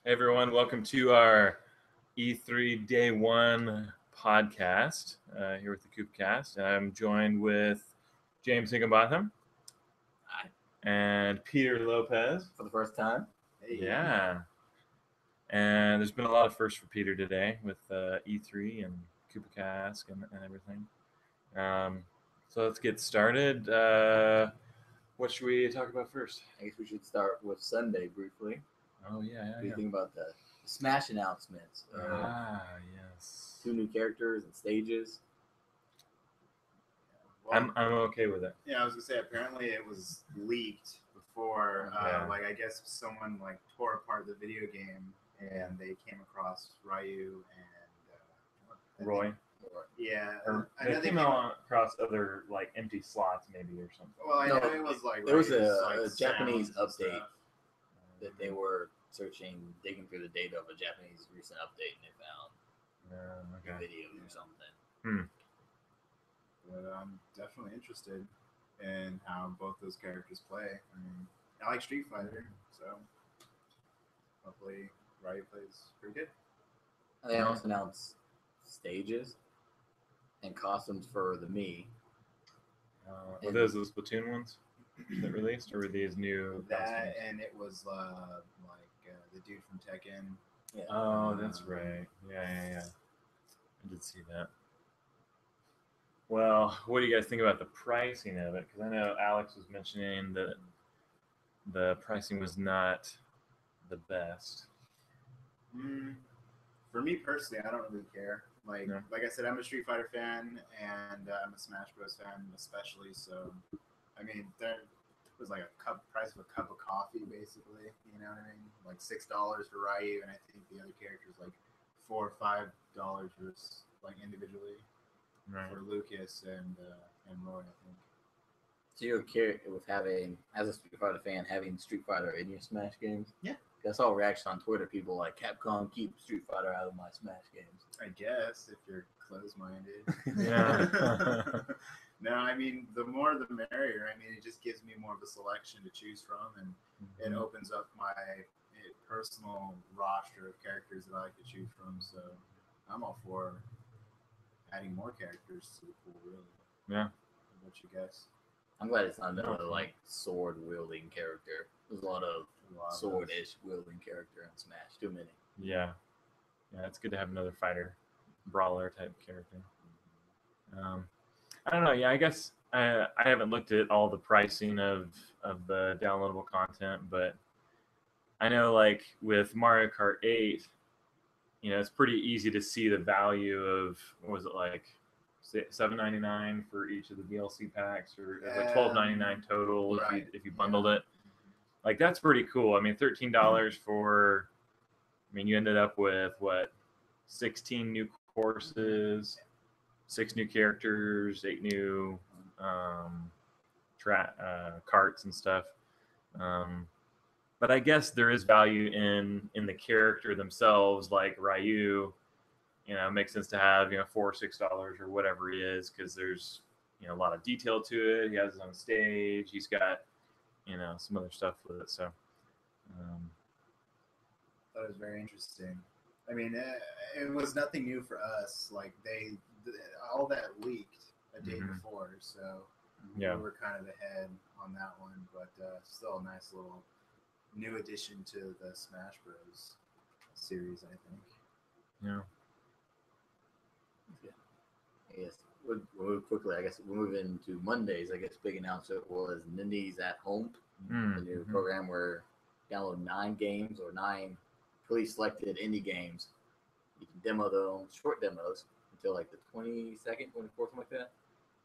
Hey everyone, welcome to our E3 Day 1 podcast here with the Koopa Kast. I'm joined with James Higginbotham Hi. and Peter Lopez. For the first time. Hey. Yeah. And there's been a lot of firsts for Peter today with E3 and Koopa Kast and everything. So let's get started. What should we talk about first? I guess we should start with Sunday briefly. Oh, yeah. What do you think about the Smash announcements? Yes. 2 new characters and stages. I'm okay with it. Yeah, I was gonna say apparently it was leaked before. Yeah. I guess someone tore apart the video game and they came across Ryu and Roy. Yeah, Or I know they came across other empty slots maybe or something. Well, I No, know it was there was Ryu's, a Japanese sounds and update stuff. that they were digging through the data of a Japanese recent update, and they found Okay. videos or something. But I'm definitely interested in how both those characters play. I mean, I like Street Fighter, so hopefully Ryu plays pretty good. And they also announced stages and costumes for the Mii. Were those the Splatoon ones that released, or were these new That costumes? and it was the dude from Tekken. Yeah. Oh, that's right. Yeah. I did see that. Well, what do you guys think about the pricing of it? Because I know Alex was mentioning that the pricing was not the best. For me personally, I don't really care. No. Like I said, I'm a Street Fighter fan and I'm a Smash Bros fan especially. So, I mean, there was like price of a cup of coffee, basically. You know what I mean? Like $6 for Ryu, and I think the other characters like $4 or $5 for individually for Lucas and Roy, I think. So you're okay with having, as a Street Fighter fan, having Street Fighter in your Smash games? Yeah. I saw a reaction on Twitter. People like, Capcom, keep Street Fighter out of my Smash games. I guess if you're closed-minded. Yeah. No, I mean the more the merrier. I mean it just gives me more of a selection to choose from, and it opens up my personal roster of characters that I like to choose from. So I'm all for adding more characters to the pool, really. Yeah. What you guess? I'm glad it's not another sword wielding character. There's a lot of sword-ish wielding character in Smash. Too many. Yeah, it's good to have another fighter, brawler type character. I don't know. Yeah, I guess I haven't looked at all the pricing of the downloadable content, but I know with Mario Kart 8, it's pretty easy to see the value of, what was it, $7.99 for each of the DLC packs, or it was like $12.99 total if you bundled it. That's pretty cool. I mean, $13 for, you ended up with 16 new courses, 6 new characters, 8 new carts and stuff. But I guess there is value in the character themselves, like Ryu. It makes sense to have $4 or $6 or whatever he is, because there's a lot of detail to it. He has his own stage. He's got some other stuff with it. So that was very interesting. I mean, it was nothing new for us. All that leaked a day before, so we were kind of ahead on that one. But still a nice little new addition to the Smash Bros. Series, I think. Yeah. I guess we'll move quickly. I guess we'll move into Mondays. I guess big announcement was Nindies at Home, the new program where you download 9 games or 9 pre-selected indie games. You can demo them, short demos, until the 22nd, 24th, something like that.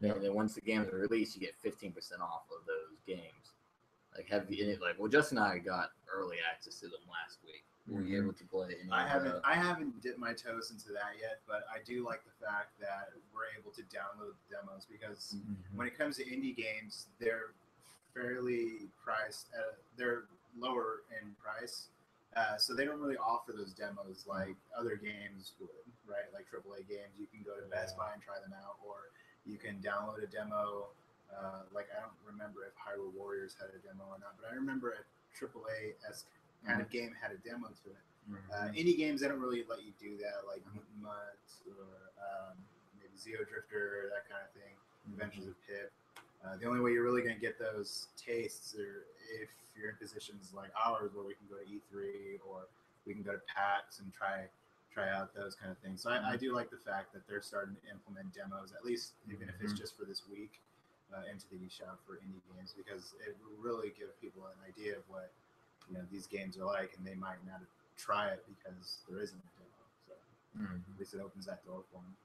Yeah. And then once the games are released, you get 15% off of those games. Justin and I got early access to them last week. Were you able to play any? I haven't dipped my toes into that yet, but I do like the fact that we're able to download the demos, because when it comes to indie games, they're fairly priced. They're lower in price, so they don't really offer those demos like other games would, right? Like AAA games, you can go to Best Buy and try them out, or you can download a demo. I don't remember if Hyrule Warriors had a demo or not, but I remember a AAA-esque kind of game had a demo to it. Indie games, they don't really let you do that, like Muds or maybe Zeo Drifter, that kind of thing. Adventures of Pip. The only way you're really going to get those tastes are if you're in positions like ours, where we can go to E3 or we can go to PAX and try out those kind of things. So I do like the fact that they're starting to implement demos, at least even if it's just for this week, into the eShop for indie games, because it will really give people an idea of what these games are like, and they might not try it because there isn't a demo. So at least it opens that door for them.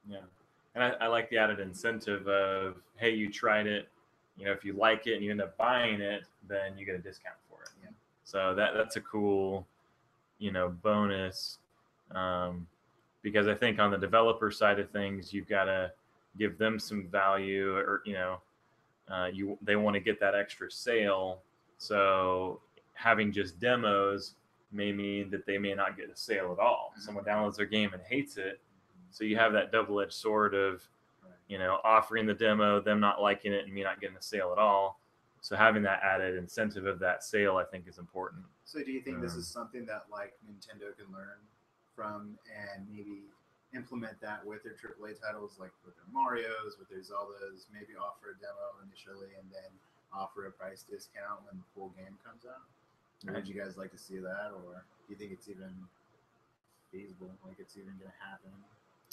Yeah. And I like the added incentive of, hey, you tried it, if you like it and you end up buying it, then you get a discount for it. Yeah. So that's a cool, bonus, because I think on the developer side of things, you've got to give them some value, or they want to get that extra sale. So having just demos may mean that they may not get a sale at all. Someone downloads their game and hates it. So you have that double-edged sword of, offering the demo, them not liking it, and me not getting a sale at all. So having that added incentive of that sale, I think, is important. So do you think this is something that like Nintendo can learn from and maybe implement that with their AAA titles, like with their Marios, with their Zeldas, maybe offer a demo initially and then offer a price discount when the full game comes out? Would you guys like to see that, or do you think it's even feasible, like it's even going to happen?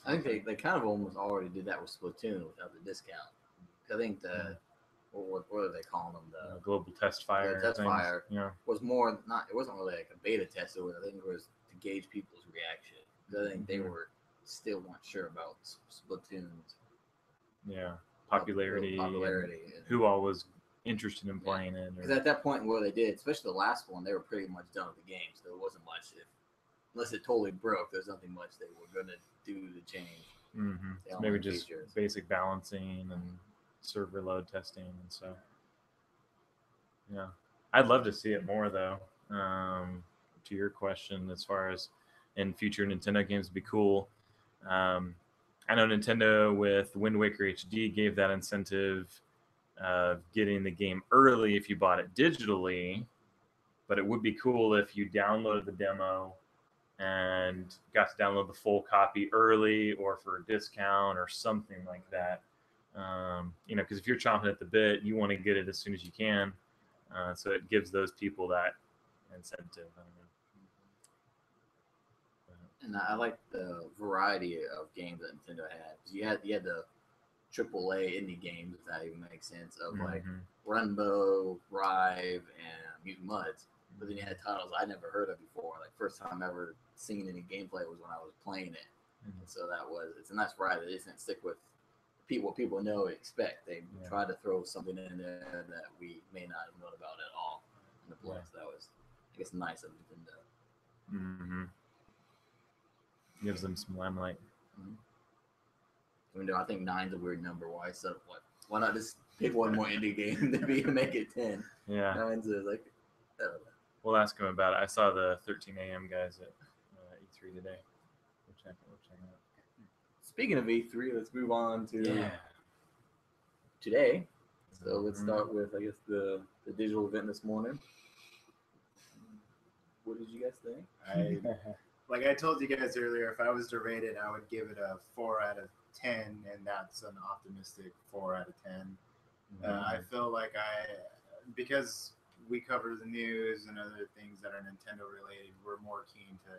I think they kind of almost already did that with Splatoon without the discount. I think what are they calling them? The global test fire. Test fire was more not. It wasn't really like a beta test. I think it was to gauge people's reaction. I think they were still weren't sure about Splatoon's popularity. Who all was interested in playing it? Because at that point, where they did, especially the last one, they were pretty much done with the game. So there wasn't much. Unless it totally broke, there's nothing much they were going to do to change. So maybe just basic balancing and server load testing and stuff. Yeah, I'd love to see it more though. To your question, as far as in future Nintendo games, would be cool. I know Nintendo with Wind Waker HD gave that incentive of getting the game early if you bought it digitally, but it would be cool if you downloaded the demo and got to download the full copy early or for a discount or something like that. Because if you're chomping at the bit, you want to get it as soon as you can. So it gives those people that incentive. I don't know. And I like the variety of games that Nintendo had. You had the AAA indie games, if that even makes sense, of like Runbow, Rive, and Mutant Mudds. But then you had titles I never heard of before. Like first time ever seeing any gameplay was when I was playing it. And so it's a nice variety. They didn't stick with what people know and expect. They try to throw something in there that we may not have known about at all in the play. So that was, I guess, nice of Nintendo. Gives them some limelight. I think 9's a weird number. Why not just pick one more indie game to make it 10? Yeah. 9's is like, I don't know. We'll ask them about it. I saw the 13 a.m. guys at E3 today. We'll check it out. Speaking of E3, let's move on to today. So let's start with, I guess, the digital event this morning. What did you guys think? Like I told you guys earlier, if I was to rate it, I would give it a 4 out of 10, and that's an optimistic 4 out of 10. I feel like because we cover the news and other things that are Nintendo related, we're more keen to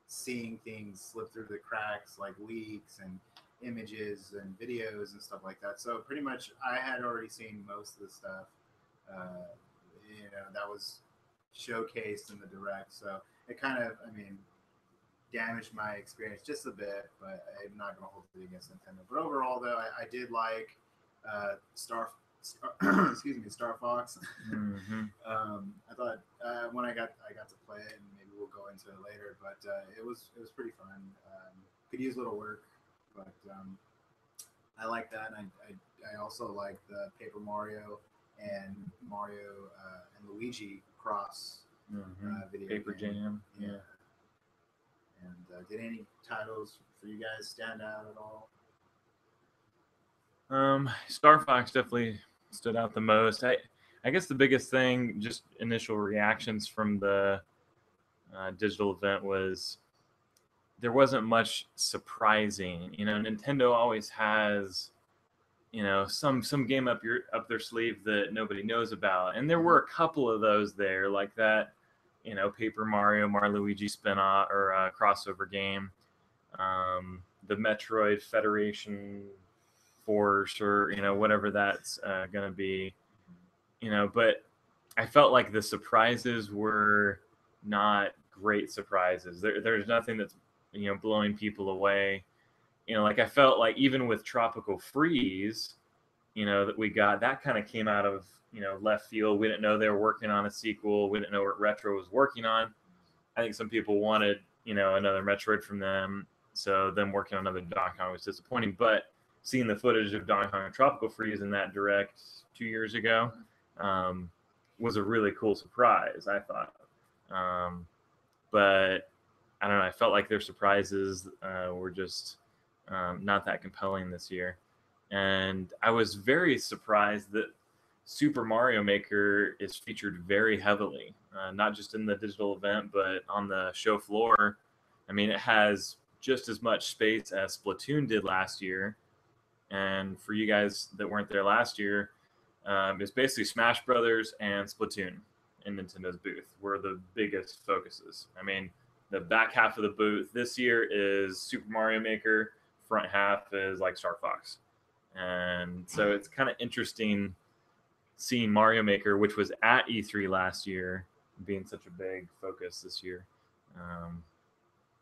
seeing things slip through the cracks, like leaks and images and videos and stuff like that. So pretty much I had already seen most of the stuff that was showcased in the direct. So it kind of, damaged my experience just a bit, but I'm not going to hold it against Nintendo. But overall, though, I did like Star Fox. I thought when I got to play it, and maybe we'll go into it later, but it was pretty fun. Could use a little work, but I like that. And I also like the Paper Mario and Mario and Luigi cross video Paper game. Jam. Yeah. And did any titles for you guys stand out at all? Star Fox definitely stood out the most. I guess the biggest thing, just initial reactions from the digital event was there wasn't much surprising. Nintendo always has some game up their sleeve that nobody knows about, and there were a couple of those there, like that Paper Mario Luigi spin-off or crossover game, the Metroid Federation Force, or whatever that's gonna be, but I felt like the surprises were not great surprises. There's nothing that's blowing people away. Like I felt like even with Tropical Freeze, that we got, that kind of came out of left field. We didn't know they were working on a sequel. We didn't know what Retro was working on. I think some people wanted another Metroid from them, so them working on another Donkey Kong was disappointing. But seeing the footage of Donkey Kong and Tropical Freeze in that direct 2 years ago was a really cool surprise, I thought. But I don't know, I felt like their surprises were just not that compelling this year. And I was very surprised that Super Mario Maker is featured very heavily, not just in the digital event, but on the show floor. I mean, it has just as much space as Splatoon did last year. And for you guys that weren't there last year, it's basically Smash Brothers and Splatoon in Nintendo's booth were the biggest focuses. I mean, the back half of the booth this year is Super Mario Maker, front half is like Star Fox. And so it's kind of interesting seeing Mario Maker, which was at E3 last year, being such a big focus this year.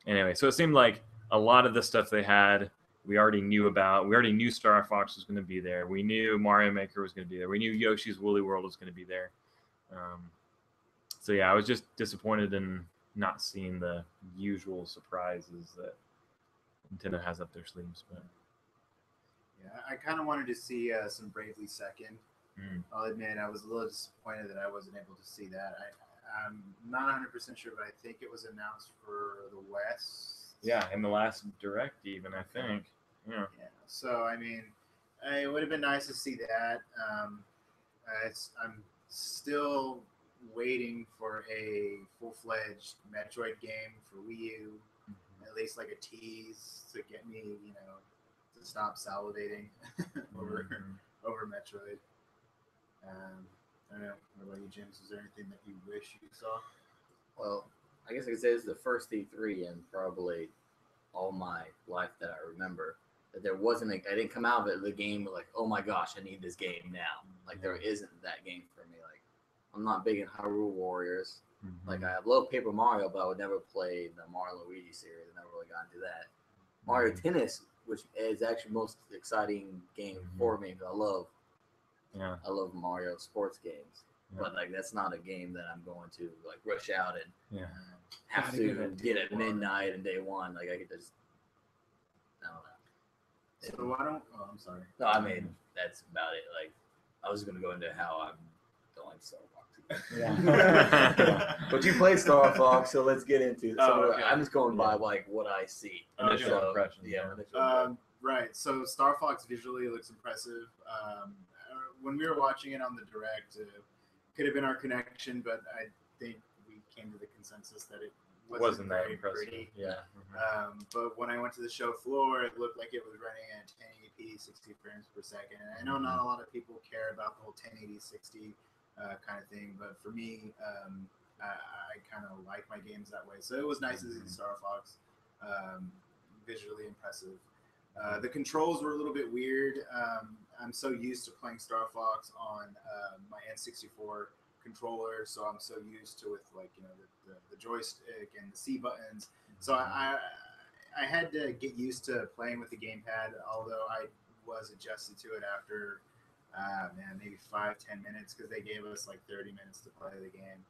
Anyway, so it seemed like a lot of the stuff they had, we already knew about. We already knew Star Fox was going to be there. We knew Mario Maker was going to be there. We knew Yoshi's Woolly World was going to be there. So yeah, I was just disappointed in not seeing the usual surprises that Nintendo has up their sleeves. But yeah, I kind of wanted to see some Bravely Second. I'll admit I was a little disappointed that I wasn't able to see that. I'm not 100% sure, but I think it was announced for the West. Yeah, in the last Direct even, I think. Yeah. So, I mean, it would have been nice to see that. I'm still waiting for a full-fledged Metroid game for Wii U, at least like a tease to get me, to stop salivating over Metroid. I don't know. What about you, James? Is there anything that you wish you saw? Well, I guess I could say it's the first E3 in probably all my life that I remember that there wasn't I didn't come out of it the game like, oh my gosh, I need this game now. Like there isn't that game for me. Like I'm not big in Hyrule Warriors. Like I love Paper Mario, but I would never play the Mario Luigi series. I never really got into that. Mario Tennis, which is actually the most exciting game for me, because I love Mario sports games. But like that's not a game that I'm going to like rush out and have to get at midnight and day one. Like I could just, I don't know. So I don't. Oh, I'm sorry. No, I mean that's about it. Like I was gonna go into how I don't like Star Fox. Yeah. But you play Star Fox, so let's get into it. So okay. I'm just going by like what I see. Initial impressions. Yeah. Right. So Star Fox visually looks impressive. When we were watching it on the Direct, could have been our connection, but I think we came to the consensus that it wasn't that very impressive. pretty. Yeah. But when I went to the show floor, it looked like it was running at 1080p, 60 frames per second. And I know not a lot of people care about the whole 1080, 60 kind of thing, but for me, I kind of like my games that way. So it was nice to see Star Fox, visually impressive. The controls were a little bit weird. I'm so used to playing Star Fox on my N64 controller, so I'm so used to with like the joystick and the C buttons. So I had to get used to playing with the gamepad. Although I was adjusted to it after maybe 5-10 minutes, because they gave us like 30 minutes to play the game,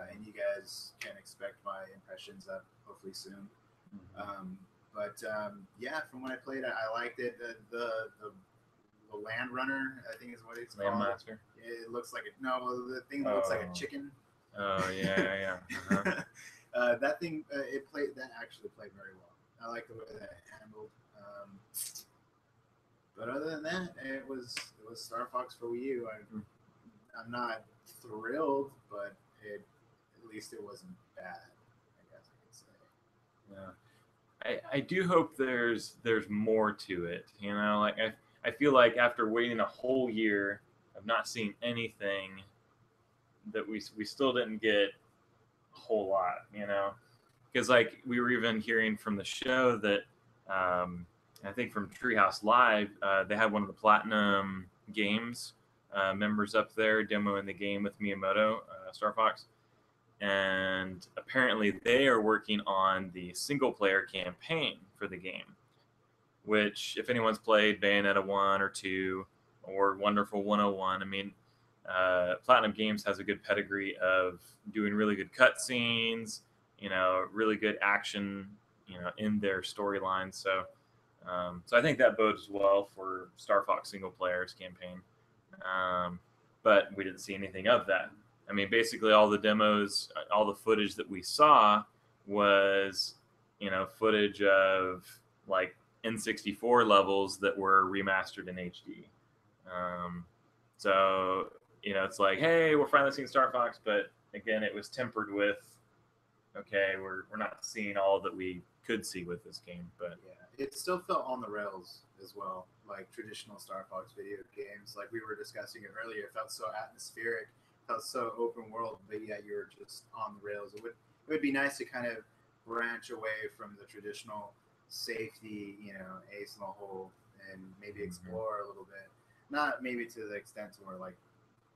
and you guys can expect my impressions up hopefully soon. But from when I played it, I liked it. The Land Runner, I think is what it's called. Landmaster. It looks like the thing that looks like a chicken. Oh yeah. That thing, that actually played very well. I like the way that it handled. But other than that, it was Star Fox for Wii U. I'm not thrilled, but at least it wasn't bad. I do hope there's more to it. You know, like I feel like after waiting a whole year of not seeing anything, that we still didn't get a whole lot. You know, because like we were even hearing from the show that I think from Treehouse Live, they had one of the Platinum Games members up there demoing the game with Miyamoto, Star Fox, and apparently they are working on the single player campaign for the game. Which, if anyone's played Bayonetta 1 or 2 or Wonderful 101, I mean, Platinum Games has a good pedigree of doing really good cutscenes, you know, really good action, you know, in their storylines. So I think that bodes well for Star Fox single player's campaign. But we didn't see anything of that. I mean, basically all the demos, all the footage that we saw was, you know, footage of like N64 levels that were remastered in HD. So, you know, it's like, hey, we're finally seeing Star Fox, but again, it was tempered with, okay, we're not seeing all that we could see with this game. But yeah, it still felt on the rails as well, like traditional Star Fox video games. Like we were discussing it earlier, it felt so atmospheric, felt so open world, but yet you're just on the rails. It would be nice to kind of branch away from the traditional safety, you know, ace in the hole, and maybe explore a little bit. Not maybe to the extent to where like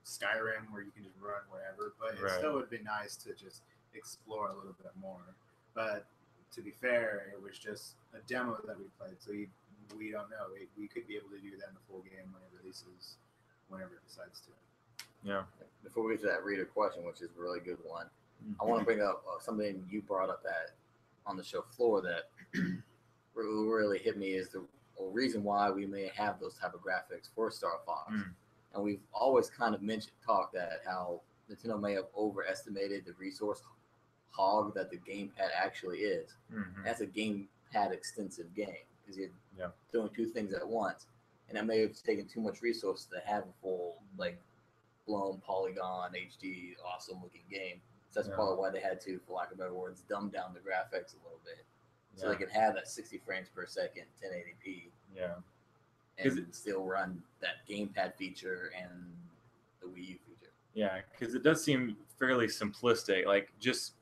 Skyrim, where you can just run wherever, but it still would be nice to just explore a little bit more. But to be fair, it was just a demo that we played, so we don't know. We could be able to do that in the full game when it releases, whenever it decides to. Yeah. Before we get to that reader question, which is a really good one, I want to bring up something you brought up on the show floor that really hit me is the reason why we may have those type of graphics for Star Fox. And we've always kind of talked that how Nintendo may have overestimated the resource hog that the gamepad actually is. That's a gamepad extensive game because you're doing two things at once, and that may have taken too much resources to have a full like blown polygon HD awesome looking game. So that's probably why they had to, for lack of better words, dumb down the graphics a little bit so they could have that 60 frames per second 1080p. And still run that gamepad feature and the Wii U feature. Yeah, because it does seem fairly simplistic. Like just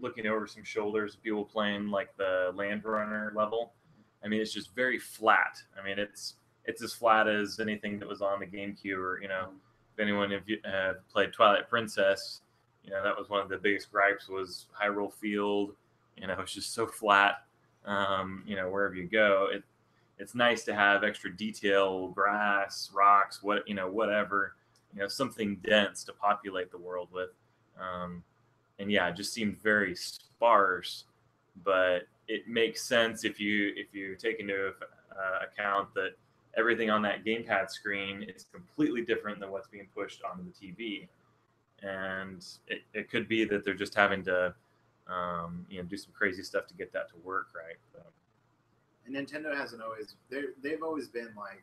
looking over some shoulders of people playing like the Land Runner level. I mean, it's just very flat. I mean, it's as flat as anything that was on the GameCube. Or if anyone have played Twilight Princess, you know that was one of the biggest gripes was Hyrule Field. You know, it's just so flat. You know, wherever you go, it's nice to have extra detail, grass, rocks, whatever. You know, something dense to populate the world with. And yeah, it just seemed very sparse, but it makes sense if you take into account that everything on that gamepad screen is completely different than what's being pushed onto the TV. And it could be that they're just having to do some crazy stuff to get that to work right. So. And Nintendo hasn't always they've always been like,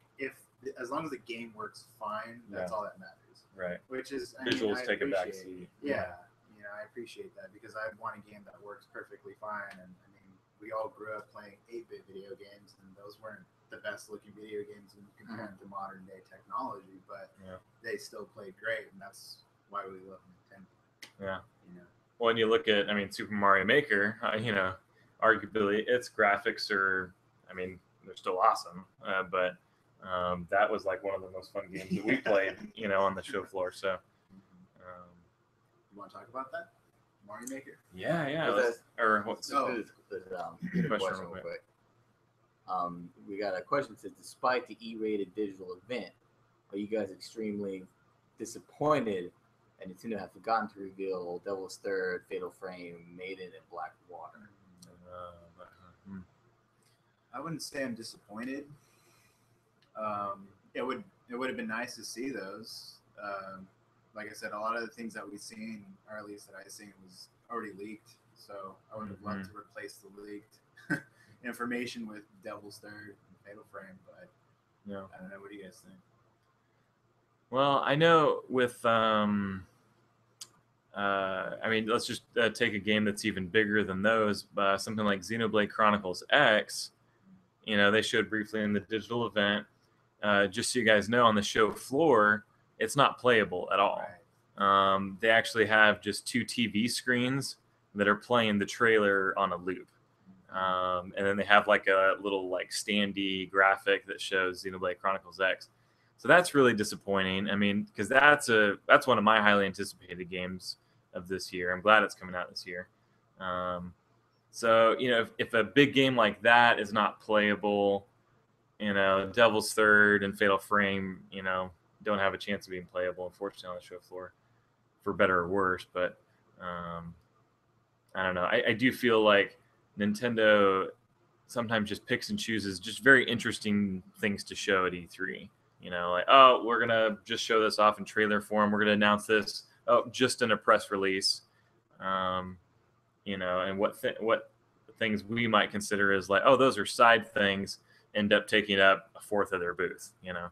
as long as the game works fine, that's all that matters. Right. Which is visuals take a back seat. Yeah. You know, I appreciate that because I want a game that works perfectly fine. And I mean, we all grew up playing 8-bit video games, and those weren't the best looking video games when you compare them to modern day technology, but they still played great, and that's why we love Nintendo. Yeah. You know. Well, when you look at, Super Mario Maker, arguably its graphics are, they're still awesome, but that was like one of the most fun games that we played, on the show floor. So, you want to talk about that, Mario Maker? Yeah. Question real quick. We got a question that says, despite the E-rated digital event, are you guys extremely disappointed that Nintendo have forgotten to reveal Devil's Third, Fatal Frame, Maiden, and Black Water? I wouldn't say I'm disappointed. It would have been nice to see those. Like I said, a lot of the things that we've seen, or at least that I've seen, was already leaked. So I would have loved to replace the leaked information with Devil's Third and Fatal Frame, but I don't know. What do you guys think? Well, I know with I mean, let's just take a game that's even bigger than those. Something like Xenoblade Chronicles X. You know, they showed briefly in the digital event. Just so you guys know, on the show floor, it's not playable at all. Right. They actually have just 2 TV screens that are playing the trailer on a loop. And then they have like a little like standee graphic that shows Xenoblade Chronicles X. So that's really disappointing. I mean, because that's one of my highly anticipated games of this year. I'm glad it's coming out this year. So you know, if a big game like that is not playable, you know, Devil's Third and Fatal Frame, you know, don't have a chance of being playable, unfortunately, on the show floor, for better or worse. But I don't know. I do feel like Nintendo sometimes just picks and chooses just very interesting things to show at E3. You know, like, oh, we're gonna just show this off in trailer form. We're gonna announce this, oh, just in a press release. You know, and what things we might consider as like, oh, those are side things, end up taking up a fourth of their booth. You know,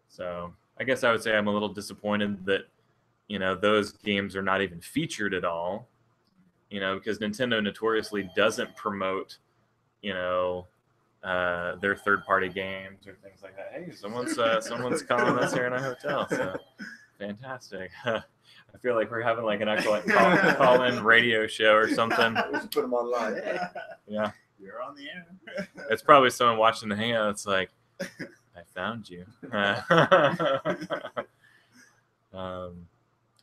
so I guess I would say I'm a little disappointed that, you know, those games are not even featured at all. You know, because Nintendo notoriously doesn't promote, you know, their third-party games or things like that. Hey, someone's calling us here in a hotel. So fantastic. I feel like we're having like an actual like call-in radio show or something. We should put them online. Hey. Yeah. You're on the air. It's probably someone watching the hangout. It's like, I found you. I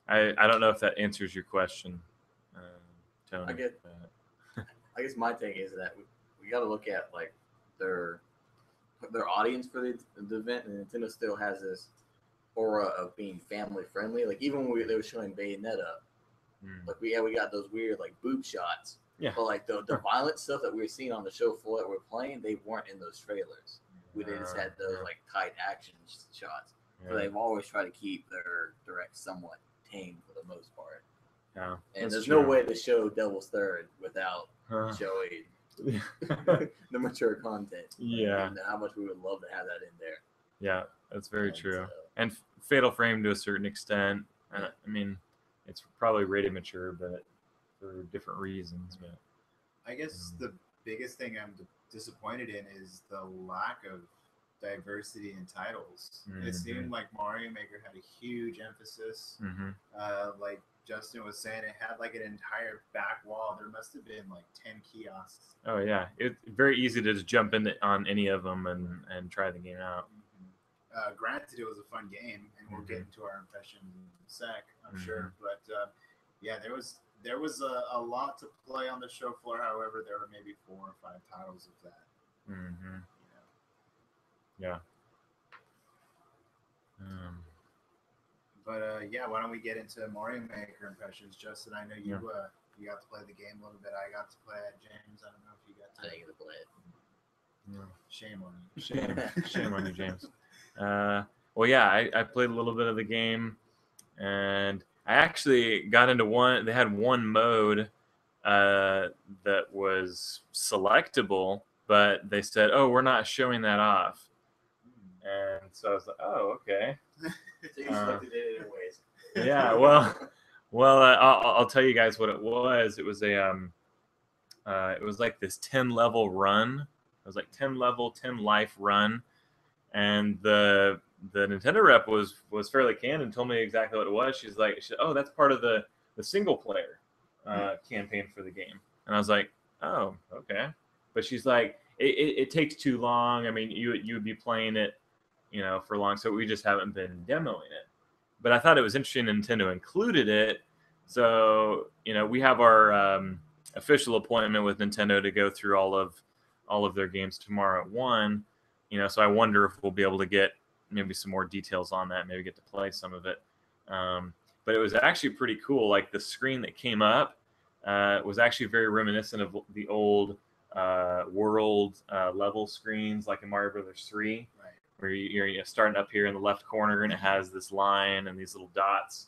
don't know if that answers your question, Tony. I guess my take is that we got to look at like their audience for the event, and Nintendo still has this aura of being family friendly. Like even when they were showing Bayonetta, like we got those weird like boob shots. Yeah. But like the violent stuff that we were seeing on the show floor that we're playing, they weren't in those trailers. We just had those like tight action shots. Yeah. So they've always tried to keep their direct somewhat tame for the most part. Yeah. And there's no way to show Devil's Third without showing the mature content. Yeah. And how much we would love to have that in there. Yeah, that's very true. And Fatal Frame to a certain extent. I mean, it's probably rated mature, but for different reasons. But I guess the biggest thing I'm disappointed in is the lack of diversity in titles. Mm-hmm. It seemed like Mario Maker had a huge emphasis. Mm-hmm. Like Justin was saying, it had like an entire back wall. There must have been like 10 kiosks. Oh yeah, it's very easy to just jump in on any of them and try the game out. Mm-hmm. Granted, it was a fun game, and we'll get into our impressions in a sec, I'm sure. But yeah, there was a lot to play on the show floor. However, there were maybe 4 or 5 titles of that. Mm-hmm. Yeah. But yeah, why don't we get into Mario Maker impressions? Justin, I know you you got to play the game a little bit. I got to play it. James, I don't know if you got to. I didn't get to play it. Yeah. Shame on you. Shame on you, James. Well, yeah, I played a little bit of the game, and I actually got into one. They had one mode that was selectable, but they said, "Oh, we're not showing that off." And so I was like, "Oh, okay." So you selected it anyways. Yeah, well, I'll tell you guys what it was. It was it was like this 10 level run. It was like 10 level, 10 life run, and the Nintendo rep was fairly candid and told me exactly what it was. She said, "Oh, that's part of the single player campaign for the game." And I was like, "Oh, okay." But she's like, "It takes too long. I mean, you would be playing it, you know, for long, so we just haven't been demoing it." But I thought it was interesting Nintendo included it. So, you know, we have our official appointment with Nintendo to go through all of their games tomorrow at 1. You know, so I wonder if we'll be able to get maybe some more details on that, maybe get to play some of it. But it was actually pretty cool. Like the screen that came up was actually very reminiscent of the old world level screens, like in Mario Brothers 3. Right. Where you're starting up here in the left corner, and it has this line and these little dots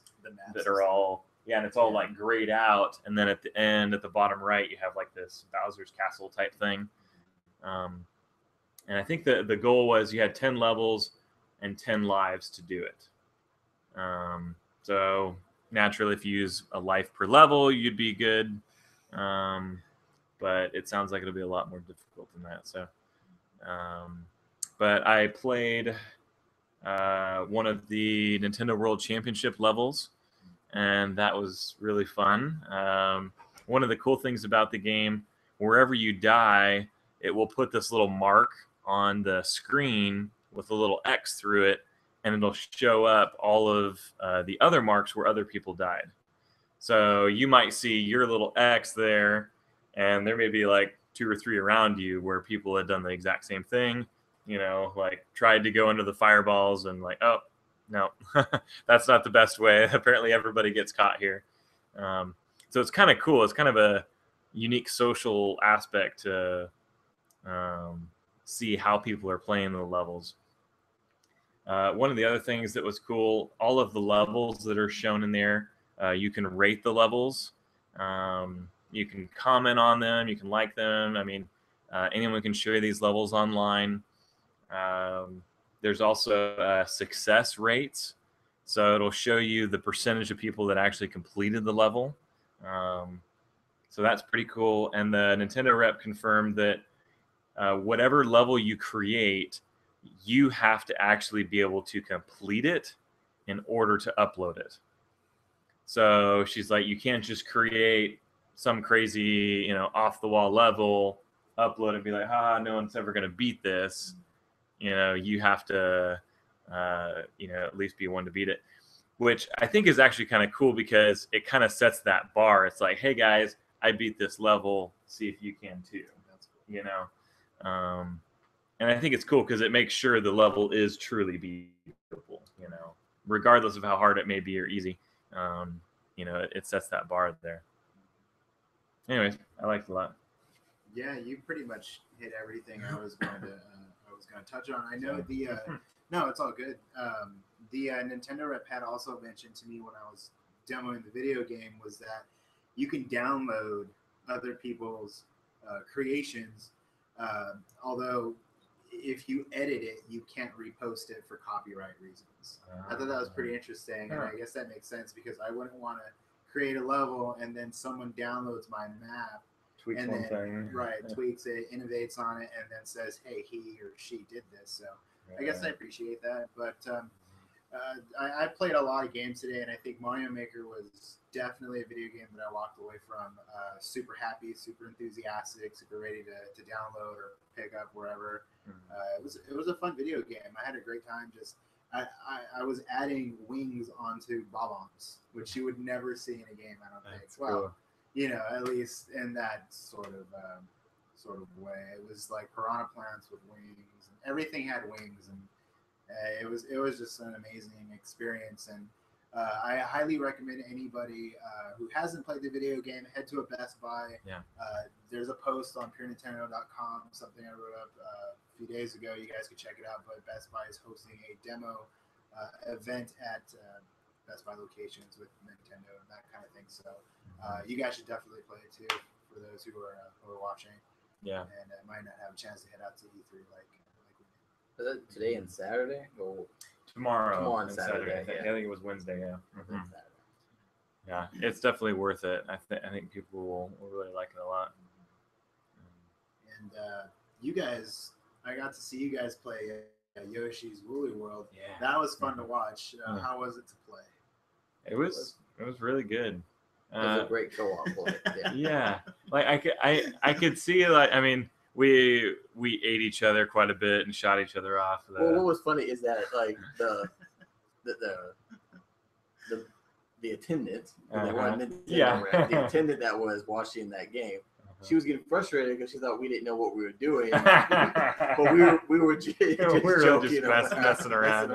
that are all and it's all like grayed out, and then at the end, at the bottom right, you have like this Bowser's Castle type thing. And I think the goal was you had 10 levels and 10 lives to do it. So naturally, if you use a life per level, you'd be good. But it sounds like it'll be a lot more difficult than that. So, but I played one of the Nintendo World Championship levels, and that was really fun. One of the cool things about the game, wherever you die, it will put this little mark on the screen with a little X through it, and it'll show up all of the other marks where other people died. So you might see your little X there, and there may be like 2 or 3 around you where people had done the exact same thing, like tried to go under the fireballs and like, oh, no, that's not the best way. Apparently everybody gets caught here. So it's kind of cool. It's kind of a unique social aspect to see how people are playing the levels. One of the other things that was cool, all of the levels that are shown in there, you can rate the levels. You can comment on them. You can like them. I mean, anyone can share these levels online. There's also success rates. So it'll show you the percentage of people that actually completed the level. So that's pretty cool. And the Nintendo rep confirmed that whatever level you create, you have to actually be able to complete it in order to upload it. So she's like, you can't just create some crazy, off the wall level, upload it, and be like, no one's ever going to beat this. You have to, at least be one to beat it, which I think is actually kind of cool because it kind of sets that bar. It's like, hey guys, I beat this level. See if you can too. That's cool. And I think it's cool because it makes sure the level is truly beatable, regardless of how hard it may be or easy. It sets that bar there. Anyways, I liked it a lot. Yeah, you pretty much hit everything I was going to touch on. I know no, it's all good. The Nintendo rep had also mentioned to me when I was demoing the video game was that you can download other people's creations, although if you edit it, you can't repost it for copyright reasons. I thought that was pretty interesting, and I guess that makes sense because I wouldn't want to create a level and then someone downloads my map, tweaks and one then, thing, tweaks it, innovates on it, and then says, "Hey, he or she did this." So I guess I appreciate that, but I played a lot of games today, and I think Mario Maker was definitely a video game that I walked away from super happy, super enthusiastic, super ready to download or pick up wherever. It was a fun video game. I had a great time. I was adding wings onto bob-ombs, which you would never see in a game. I don't think. That's cool. At least in that sort of way. It was like piranha plants with wings, and everything had wings, and it was just an amazing experience. And I highly recommend anybody who hasn't played the video game head to a Best Buy. Yeah. There's a post on purenintendo.com, something I wrote up a few days ago. You guys can check it out. But Best Buy is hosting a demo event at Best Buy locations with Nintendo and that kind of thing. So you guys should definitely play it too for those who are watching. Yeah. And might not have a chance to head out to E3 like we did. Is it today and Saturday? Or Tomorrow and Saturday. I think it was Wednesday. Yeah. Mm-hmm. Saturday. Yeah, it's definitely worth it. I think people will really like it a lot. And you guys, I got to see you guys play Yoshi's Woolly World. Yeah. That was fun to watch. How was it to play? It was really good. It was a great co-op play. Yeah, like I could see, like, I mean, we ate each other quite a bit and shot each other off. Well, what was funny is that like the attendant, the attendant that was watching that game, she was getting frustrated because she thought we didn't know what we were doing, but we were just joking, just messing around.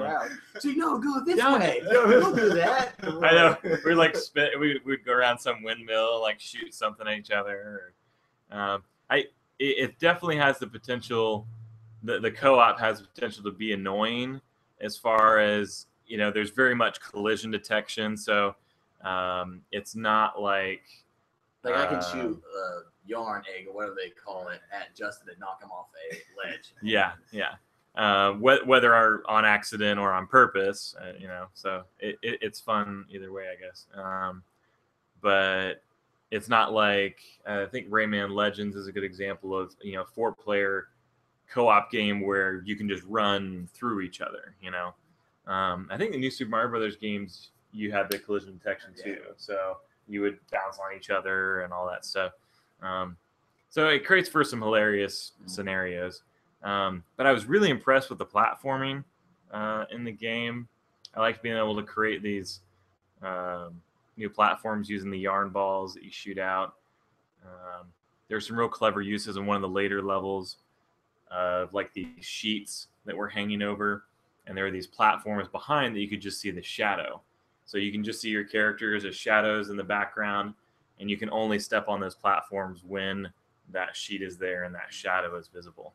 So go this way. Don't do that. I know. We're like we'd go around some windmill, like shoot something at each other. It definitely has the potential. The co-op has the potential to be annoying as far as there's very much collision detection. So it's not like I can shoot yarn egg or whatever they call it at Justin and knock him off a ledge. Yeah. whether on accident or on purpose, so it's fun either way, I guess. But it's not like I think Rayman Legends is a good example of 4-player co-op game where you can just run through each other. I think the new Super Mario Brothers games you had the collision detection too, so you would bounce on each other and all that stuff. So it creates for some hilarious scenarios. But I was really impressed with the platforming in the game. I liked being able to create these new platforms using the yarn balls that you shoot out. There's some real clever uses in one of the later levels of like these sheets that were hanging over, and there are these platforms behind that you could just see the shadow. So you can just see your characters as shadows in the background, and you can only step on those platforms when that sheet is there and that shadow is visible.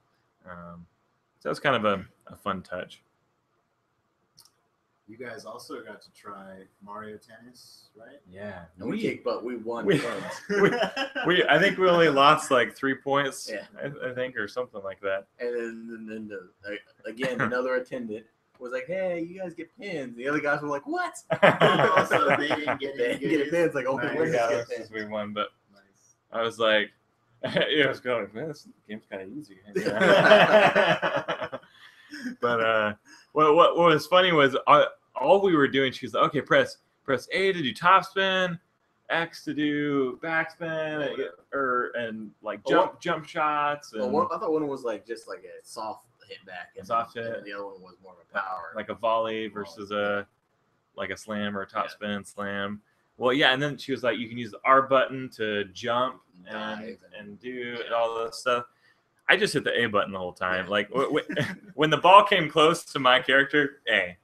So it's kind of a fun touch. You guys also got to try Mario Tennis, right? Yeah, and we won. I think we only lost like 3 points. Yeah. I think, or something like that. And then again, another attendant was like, "Hey, you guys get pins." The other guys were like, "What?" So they didn't get pins. Like, oh, nice. we're gonna get Since we won, but Nice. I was like, I was going, man, this game's kind of easy. But what was funny was all we were doing. She was like, okay, press A to do topspin, X to do backspin, and like jump shots. And I thought one was like just like a soft hit back, and soft hit. And the other one was more of a power, like a volley versus a slam or a topspin slam. Well, yeah, and then she was like, you can use the R button to jump and do all this stuff. I just hit the A button the whole time. Yeah. Like when the ball came close to my character, A,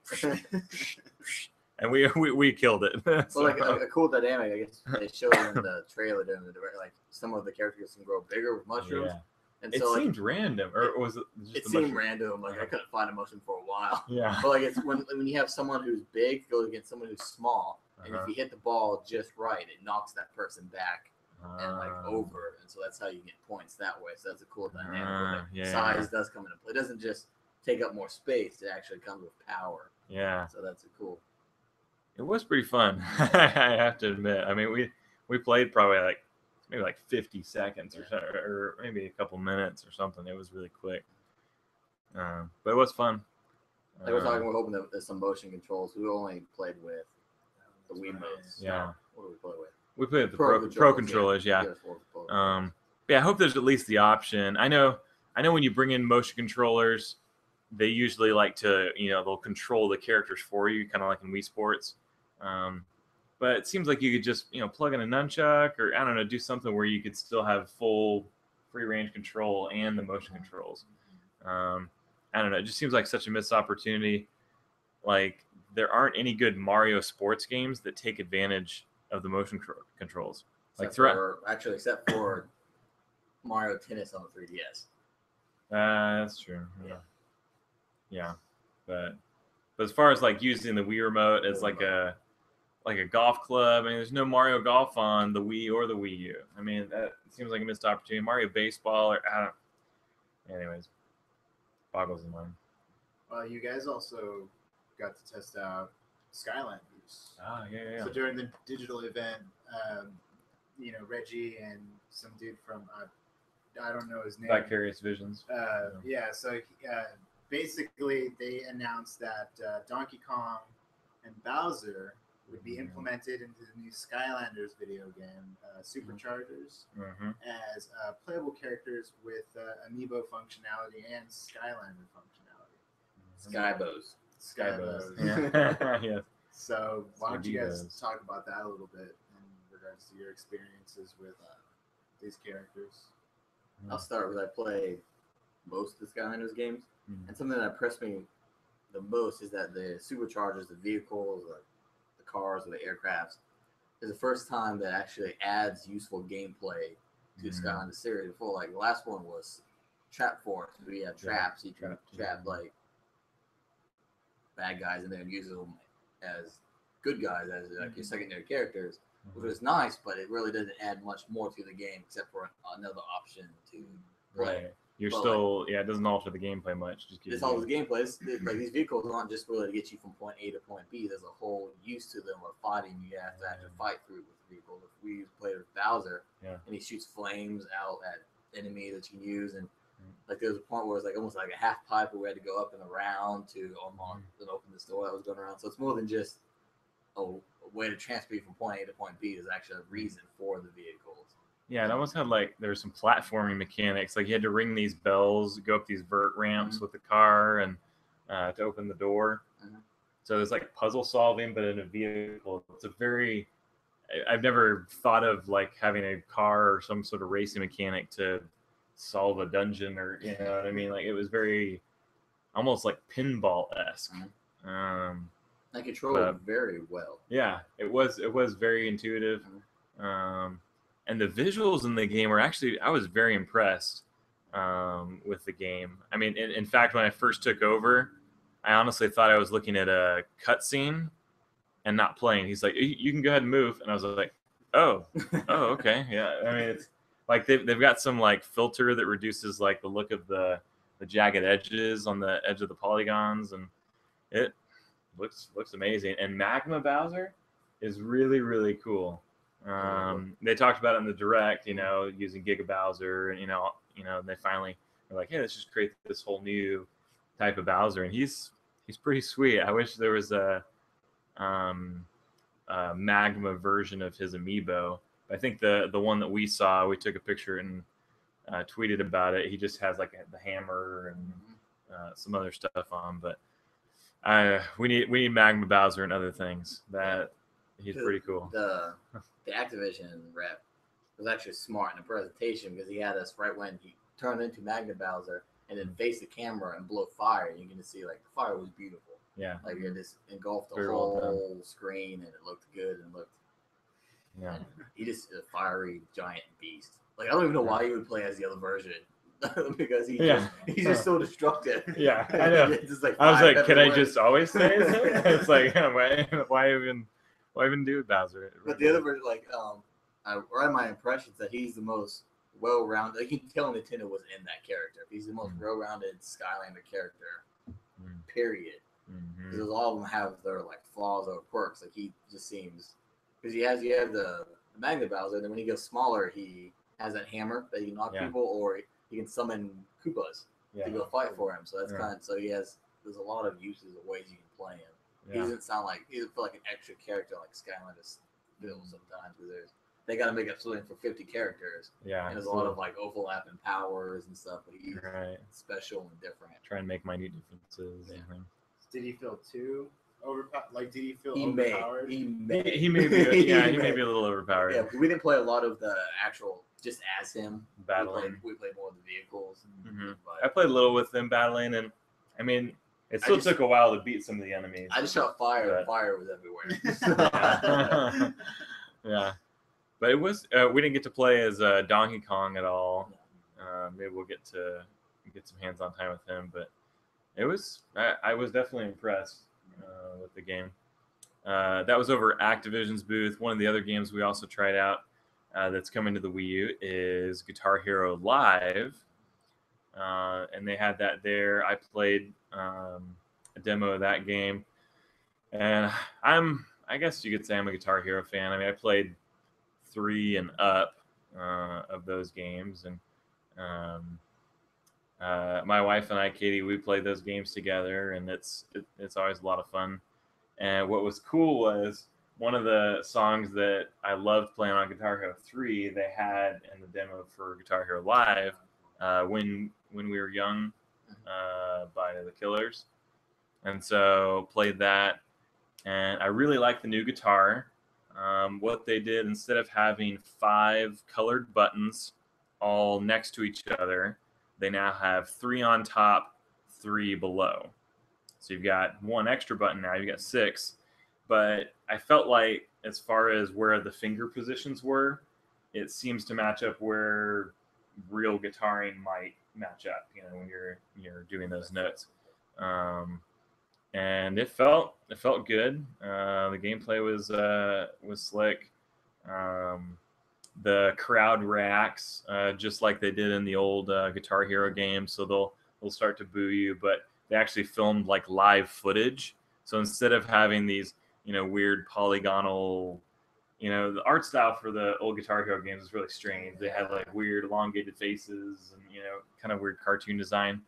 and we killed it. So. Well, like a cool dynamic, I guess they showed in the trailer during the direct, like some of the characters can grow bigger with mushrooms. Yeah. And it so, seemed random, or was it just it seemed random. Like I couldn't find a mushroom for a while. Yeah. But like it's when you have someone who's big go against someone who's small, and if you hit the ball just right, it knocks that person back and like over, and so that's how you get points that way. So that's a cool dynamic. Size does come into play. It doesn't just take up more space; it actually comes with power. Yeah. So that's a cool. It was pretty fun. I have to admit. I mean, we played probably maybe 50 seconds or maybe a couple minutes or something. It was really quick, but it was fun. We're hoping that there's some motion controls. We only played with the Wiimotes. Yeah. What do we play with? We played with the Pro controllers. Yeah. Yeah. I hope there's at least the option. I know when you bring in motion controllers, they usually like to they'll control the characters for you, kind of like in Wii Sports. But it seems like you could just plug in a nunchuck, or I don't know, do something where you could still have full free range control and the motion controls. I don't know. It just seems like such a missed opportunity. Like there aren't any good Mario sports games that take advantage of the motion controls. Except for Mario Tennis on the 3DS. That's true. Yeah. But as far as like using the Wii remote as like a golf club, I mean, there's no Mario Golf on the Wii or the Wii U. I mean, that seems like a missed opportunity. Mario Baseball anyways, boggles the mind. Well, you guys also got to test out Skylanders. Yeah. So during the digital event, Reggie and some dude from I don't know his name. Vicarious Visions. So basically they announced that Donkey Kong and Bowser would be implemented into the new Skylanders video game, Superchargers, as playable characters with amiibo functionality and Skylander functionality. Skybows. Yeah. Yeah. So why don't you guys talk about that a little bit in regards to your experiences with these characters? I'll start with I played most of the Skylanders games, and something that impressed me the most is that the Superchargers, the vehicles, the cars, or the aircrafts, is the first time that actually adds useful gameplay to the Skylanders series. Before, like the last one was Trap Force, where you have traps, you can trap like bad guys in there and use them as good guys, as like your secondary characters, which was nice, but it really doesn't add much more to the game except for another option to play. you're But, still it doesn't alter the gameplay much. Just this all the gameplay. Like these vehicles aren't just really to get you from point A to point B. There's a whole use to them of fighting. You have to fight through with the vehicle. If we play with Bowser, and he shoots flames out at enemies that you can use, and like there was a point where it was like almost like a half pipe where we had to go up and around to unlock and open this door that was going around. So it's more than just a way to transfer you from point A to point B. There's actually a reason for the vehicles. Yeah, it almost had like there were some platforming mechanics. Like you had to ring these bells, go up these vert ramps with the car, and to open the door. So it's like puzzle solving, but in a vehicle. It's a very I've never thought of like having a car or some sort of racing mechanic to solve a dungeon, or you know what I mean. Like it was very almost like pinball-esque. I controlled very well. Yeah, it was very intuitive. And the visuals in the game were actually, I was very impressed with the game. I mean, in fact, when I first took over, I honestly thought I was looking at a cutscene and not playing. He's like, you can go ahead and move. And I was like, oh, okay. Yeah. I mean, it's like they've got some like filter that reduces like the look of the jagged edges on the edge of the polygons. And it looks amazing. And Magma Bowser is really, really cool. They talked about it in the direct, using Giga Bowser, and they finally were like, hey, let's just create this whole new type of Bowser, and he's pretty sweet. I wish there was a magma version of his amiibo. I think the one that we saw, we took a picture and tweeted about it. He just has like the hammer and some other stuff on, but we need Magma Bowser and other things. That he's pretty cool. The Activision rep was actually smart in the presentation because he had us right when he turned into Magna Bowser and then face the camera and blow fire. And you can just see like the fire was beautiful. Yeah. Like it just engulfed the whole screen and it looked good and looked. Yeah. He just a fiery giant beast. Like I don't even know why you would play as the other version. Because he's just so destructive. Yeah, I know. Like I was like, can I just always say as him? It's like, why even do Bowser? But the other version, like, I read my impressions that he's the most well-rounded. Like, you can tell Nintendo was in that character. He's the most well-rounded Skylander character. Period. Because all of them have their like flaws or quirks. Like he just seems because you have the Magna Bowser, and then when he gets smaller, he has that hammer that he can knock people, or he can summon Koopas to go fight for him. So that's kind of there's a lot of uses of ways you can play him. He doesn't sound like he doesn't feel like an extra character like Skylanders feel sometimes because they got to make up something for 50 characters. Yeah, and there's a lot of like overlapping powers and stuff, but he's special and different. Try and make minute differences. Yeah. Did he feel too overpowered? Like, did he feel overpowered? He may be. He may be a little overpowered. Yeah, we didn't play a lot of the actual just as him battling. We played more of the vehicles. I played a little with them battling, and I mean, it still took a while to beat some of the enemies. I just shot fire, and fire was everywhere. Yeah, but it was. We didn't get to play as Donkey Kong at all. Maybe we'll get some hands-on time with him, but it was. I was definitely impressed with the game. That was over Activision's booth. One of the other games we also tried out that's coming to the Wii U is Guitar Hero Live, and they had that there. I played a demo of that game, and I guess you could say I'm a Guitar Hero fan. I mean, I played 3 and up of those games, and my wife and I, Katie, we played those games together, and it's always a lot of fun. And what was cool was one of the songs that I loved playing on Guitar Hero 3, they had in the demo for Guitar Hero Live, when we were young, by the Killers. And so played that, and I really liked the new guitar. What they did, instead of having 5 colored buttons all next to each other, they now have 3 on top, 3 below. So you've got 1 extra button now, you've got 6. But I felt like as far as where the finger positions were, it seems to match up where real guitaring might match up, when you're doing those notes. And it felt good. The gameplay was slick. the crowd reacts just like they did in the old Guitar Hero games. So they'll start to boo you, but they actually filmed like live footage. So instead of having these, weird polygonal, the art style for the old Guitar Hero games is really strange. They had like weird elongated faces and, kind of weird cartoon design.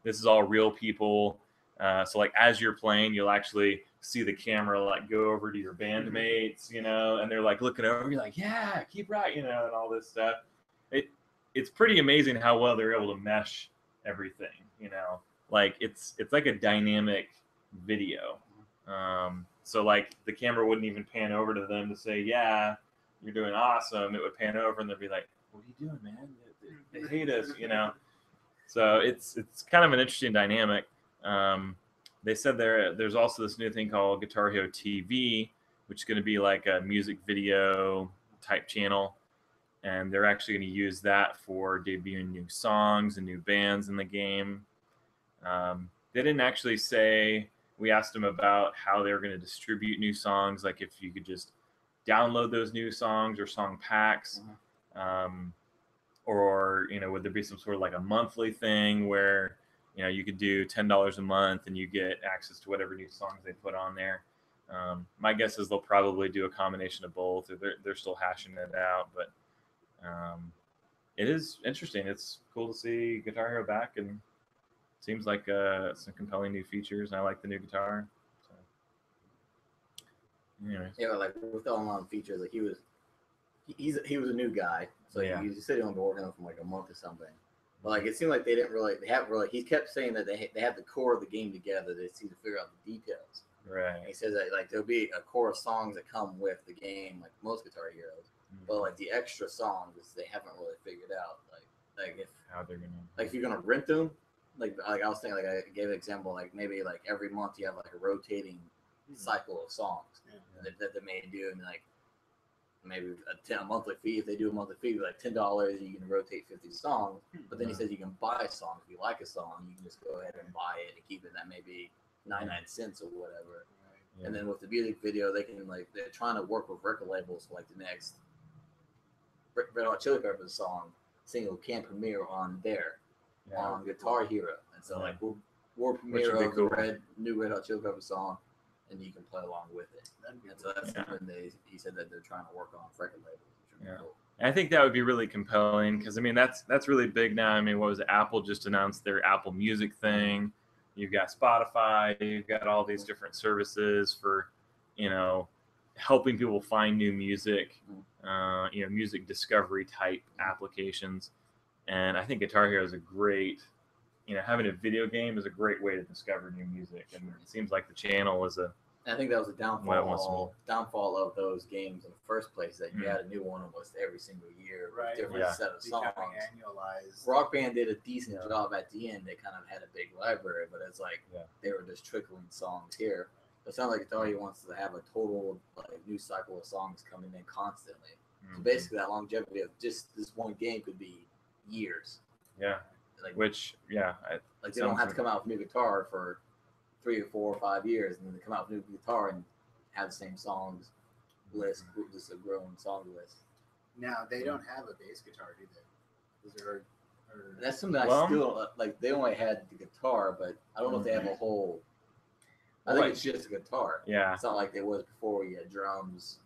This is all real people. So like as you're playing, you'll actually see the camera like go over to your bandmates, and they're like looking over. You're like, yeah, keep right, and all this stuff. It's pretty amazing how well they're able to mesh everything. Like it's like a dynamic video. So like the camera wouldn't even pan over to them to say, yeah, you're doing awesome. It would pan over and they'd be like, what are you doing, man? They hate us, So it's kind of an interesting dynamic. They said there's also this new thing called Guitar Hero TV, which is going to be like a music video type channel. And they're actually going to use that for debuting new songs and new bands in the game. They didn't actually say, we asked them about how they're going to distribute new songs, like if you could just download those new songs or song packs. Or, would there be some sort of like a monthly thing where, you could do $10 a month and you get access to whatever new songs they put on there. My guess is they'll probably do a combination of both. Or they're still hashing it out, but it is interesting. It's cool to see Guitar Hero back, and seems like some compelling new features. And I like the new guitar. So, anyway. Yeah, like with the online features, like he was a new guy, so he said he only been working on it for like a month or something. But like it seemed like they haven't really. He kept saying that they have the core of the game together. They just need to figure out the details. Right. And he says that like there'll be a core of songs that come with the game, like most Guitar Heroes. But like the extra songs, they haven't really figured out. Like if how they're gonna if you're gonna rent them, like I was thinking, like I gave an example, like maybe like every month you have like a rotating cycle of songs that they may do, and like maybe a monthly fee. If they do a monthly fee, like $10, you can rotate 50 songs. But then he says you can buy songs. If you like a song, you can just go ahead and buy it and keep it. That maybe 99 cents or whatever. And then with the music video, they're trying to work with record labels for like the next Red Hot Chili Peppers song single can premiere on on Guitar Hero, and so like we'll premiere of the new Red Hot Chili Peppers song, and you can play along with it. And so that's something he said that they're trying to work on record labels. Cool. And I think that would be really compelling because that's really big now. What was it? Apple just announced their Apple Music thing. You've got Spotify. You've got all these different services for, helping people find new music. Music discovery type applications. And I think Guitar Hero is a great, having a video game is a great way to discover new music. And it seems like the channel is I think that was the downfall of those games in the first place, that you had a new one almost every single year, with different set of songs. Annualized. Rock Band did a decent job at the end. They kind of had a big library, but it's like they were just trickling songs here. It sounds like Guitar Hero wants to have a total new cycle of songs coming in constantly. So basically, that longevity of just this one game could be years. Yeah. They don't have to come out with new guitar for 3 or 4 or 5 years, and then they come out with new guitar and have the same songs list, just a growing song list. Now they don't have a bass guitar, do they? Is there? That's something I still like. They only had the guitar, but I don't know if they have a whole. I think it's just a guitar. Yeah. It's not like it was before. You had drums,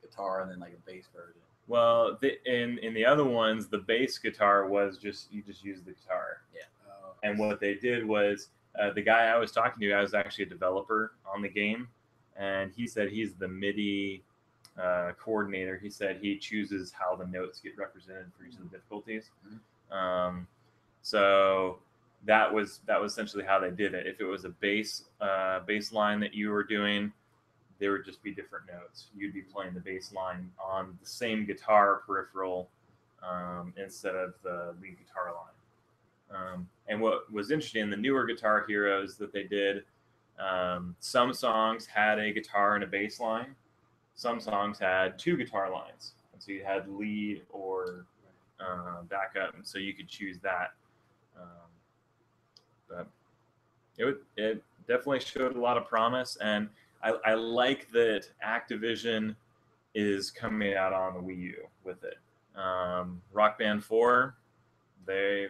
guitar, and then like a bass version. Well, in the other ones, the bass guitar was you just use the guitar. Yeah. And what they did was the guy I was talking to, I was actually a developer on the game, and he said he's the MIDI coordinator. He said he chooses how the notes get represented for each of the difficulties. So that was essentially how they did it. If it was a bass line that you were doing, there would just be different notes. You'd be playing the bass line on the same guitar peripheral instead of the lead guitar line. And what was interesting in the newer Guitar Heroes that they did, some songs had a guitar and a bass line. Some songs had 2 guitar lines. And so you had lead or backup, and so you could choose that. But it definitely showed a lot of promise, and I like that Activision is coming out on the Wii U with it. Rock Band 4, they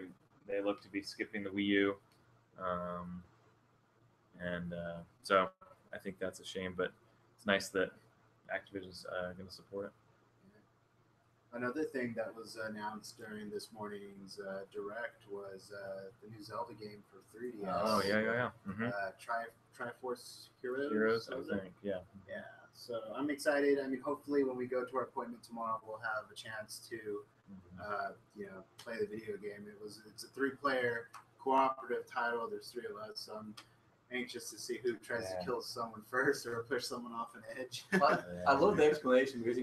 look to be skipping the Wii U, so I think that's a shame. But it's nice that Activision's going to support it. Another thing that was announced during this morning's direct was the new Zelda game for 3DS. Oh yeah. Mm-hmm. Triforce Heroes. Heroes, I think. Yeah. Yeah. So I'm excited. I mean, hopefully, when we go to our appointment tomorrow, we'll have a chance to, play the video game. It's a 3-player cooperative title. There's 3 of us. So I'm anxious to see who tries to kill someone first or push someone off an edge. I love the explanation because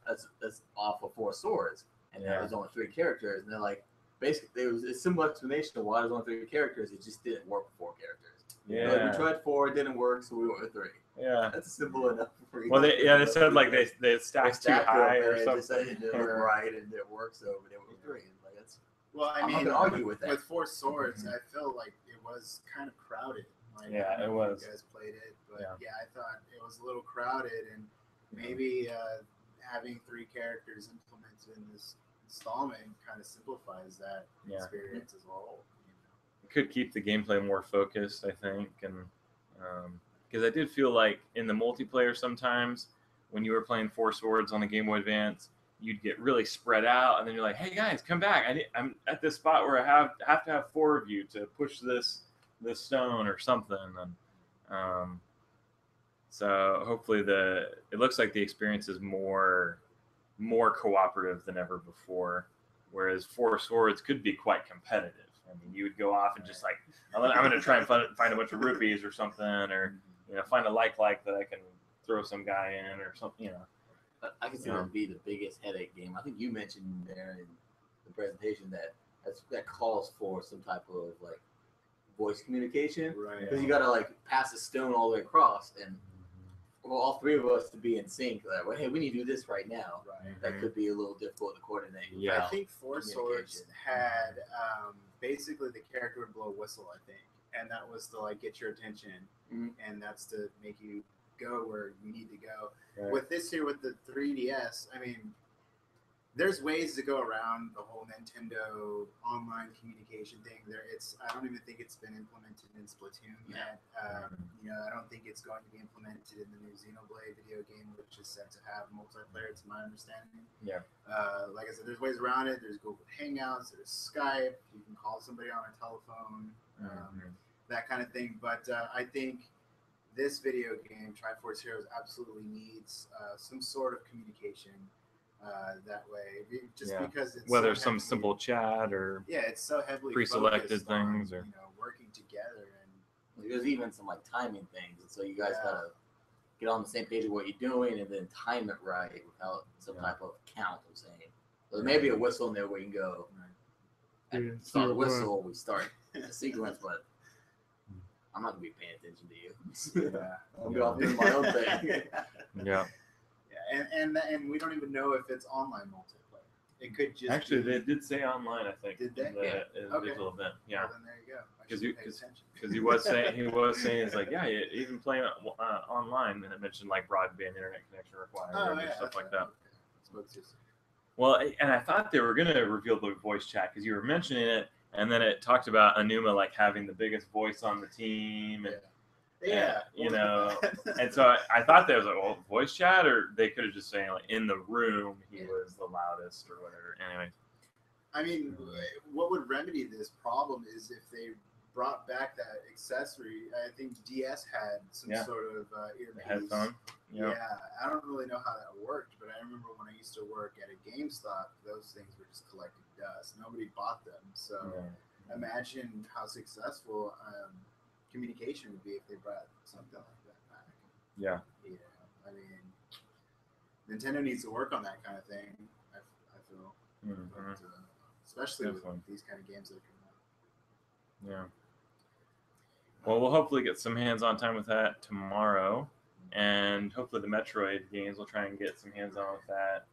that's off of 4 swords, and there's only 3 characters, and they're like, basically, it was a simple explanation of why there's only 3 characters. It just didn't work with 4 characters. Yeah. Like, we tried 4, it didn't work, so we went with 3. Yeah. That's simple enough. Well, they said like they stacked too high or something. It didn't work right, and it worked, so they went with 3. Like, that's. Well, I I'm mean, not gonna argue with that. With 4 swords, I feel like it was kind of crowded. Like, Yeah, I don't it know if was. You guys played it, but Yeah. I thought it was a little crowded, and maybe having 3 characters implemented in this installment kind of simplifies that experience as a whole. It could keep the gameplay more focused, I think, and because I did feel like in the multiplayer sometimes when you were playing 4 swords on the Game Boy Advance, you'd get really spread out, and then you're like, "Hey guys, come back! I'm at this spot where I have to have 4 of you to push this stone or something." And so hopefully it looks like the experience is more cooperative than ever before, whereas 4 swords could be quite competitive. I mean, you would go off and just like, I'm going to try and find a bunch of rupees or something, or find a like that I can throw some guy in or something. I can see that would be the biggest headache game. I think you mentioned there in the presentation that calls for some type of like voice communication, Right? Because you got to like pass a stone all the way across, and all 3 of us to be in sync. That way, hey, we need to do this right now. Right. That could be a little difficult to coordinate. Yeah. I think 4 swords had basically the character would blow a whistle, I think, and that was to like get your attention, and that's to make you go where you need to go. Right. With this here, with the 3DS, I mean, there's ways to go around the whole Nintendo online communication thing. I don't even think it's been implemented in Splatoon yet. I don't think it's going to be implemented in the new Xenoblade video game, which is set to have multiplayer, to my understanding. Yeah. Like I said, there's ways around it. There's Google Hangouts. There's Skype. You can call somebody on a telephone. That kind of thing. But I think this video game, Triforce Heroes, absolutely needs some sort of communication. That way, because it's whether some simple chat or it's so heavily pre-selected things on, working together, and there's even some like timing things, and so you guys gotta get on the same page of what you're doing, and then time it right without some type of count. I'm saying, so there may be a whistle in there where you can go. Right. Start the whistle, we start the sequence, but I'm not gonna be paying attention to you. I'll be off doing my own thing. Yeah. And we don't even know if it's online multiplayer. It could just actually they did say online, I think. Did they? In the visual event. Yeah. Well, then there you go. Because he was saying it's like even playing online, and it mentioned like broadband internet connection required and stuff like that. Okay. Well, and I thought they were gonna reveal the voice chat because you were mentioning it, and then it talked about Anuma like having the biggest voice on the team. And, and so I thought there was like, voice chat, or they could have just saying like in the room he was the loudest or whatever. Anyway, I mean, what would remedy this problem is if they brought back that accessory. I think DS had some sort of earpiece. Headphone. Yeah, I don't really know how that worked, but I remember when I used to work at a GameStop, those things were just collecting dust. Nobody bought them, so imagine how successful communication would be if they brought something like that back. Yeah. I mean, Nintendo needs to work on that kind of thing. I feel, but, especially with these kind of games that are coming out. Yeah. Well, we'll hopefully get some hands-on time with that tomorrow, and hopefully the Metroid games will try and get some hands-on with that.